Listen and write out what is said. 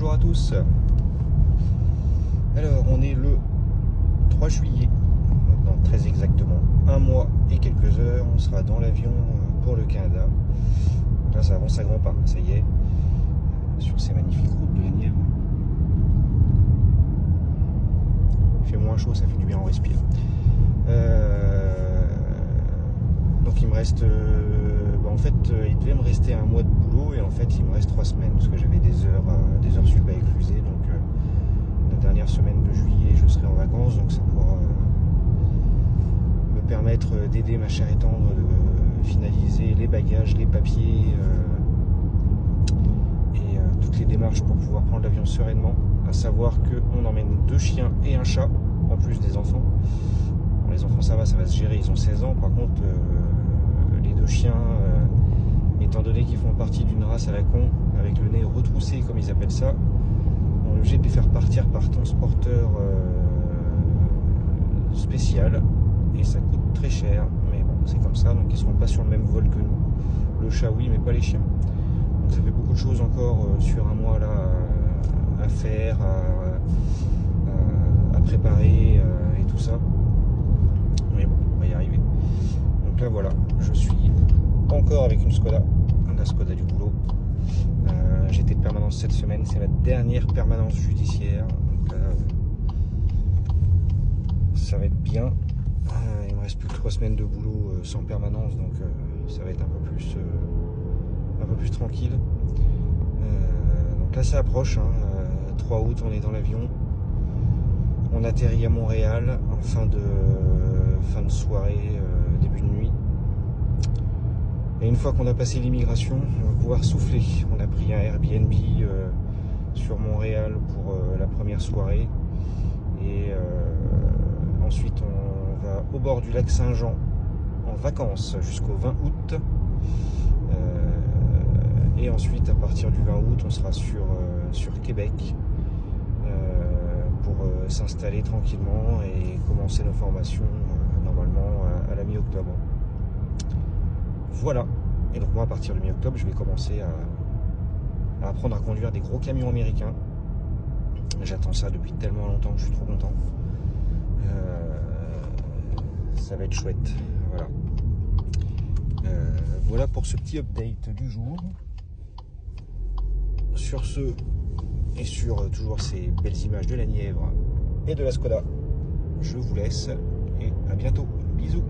bonjour à tous. Alors on est le 3 juillet, maintenant très exactement un mois et quelques heures, on sera dans l'avion pour le Canada. Là ça avance à grands pas, ça y est, sur ces magnifiques routes de la Nièvre. Il fait moins chaud, ça fait du bien, on respire. Donc il me reste, en fait il devait me rester un mois de boulot et en fait il me reste 3 semaines parce que j'avais des heures sup à écluser. Donc la dernière semaine de juillet je serai en vacances, donc ça pourra me permettre d'aider ma chère et tendre de finaliser les bagages, les papiers et toutes les démarches pour pouvoir prendre l'avion sereinement. À savoir qu'on emmène 2 chiens et un chat en plus des enfants. Bon, les enfants ça va se gérer, ils ont 16 ans. Par contre les 2 chiens, étant donné qu'ils font partie d'une race à la con, avec le nez retroussé comme ils appellent ça, on est obligé de les faire partir par transporteur spécial et ça coûte très cher, mais bon c'est comme ça, donc ils ne seront pas sur le même vol que nous. Le chat oui, mais pas les chiens. Donc ça fait beaucoup de choses encore sur un mois là à faire, à préparer et tout ça, mais bon on va y arriver. Donc là voilà, je suis encore avec une Skoda, la Skoda du boulot. J'étais de permanence cette semaine, c'est ma dernière permanence judiciaire, donc là ça va être bien. Il me reste plus que 3 semaines de boulot sans permanence, donc ça va être un peu plus tranquille. Donc là ça approche, 3 août on est dans l'avion, on atterrit à Montréal en fin de soirée, début de nuit. Et une fois qu'on a passé l'immigration, on va pouvoir souffler. On a pris un Airbnb sur Montréal pour la première soirée. Et ensuite, on va au bord du lac Saint-Jean en vacances jusqu'au 20 août. Et ensuite, à partir du 20 août, on sera sur Québec pour s'installer tranquillement et commencer nos formations normalement à la mi-octobre. Voilà, et donc moi à partir du mi-octobre je vais commencer à apprendre à conduire des gros camions américains. J'attends ça depuis tellement longtemps que je suis trop content. Ça va être chouette, voilà. Voilà pour ce petit update du jour. Sur ce, et sur toujours ces belles images de la Nièvre et de la Skoda, je vous laisse et à bientôt, bisous.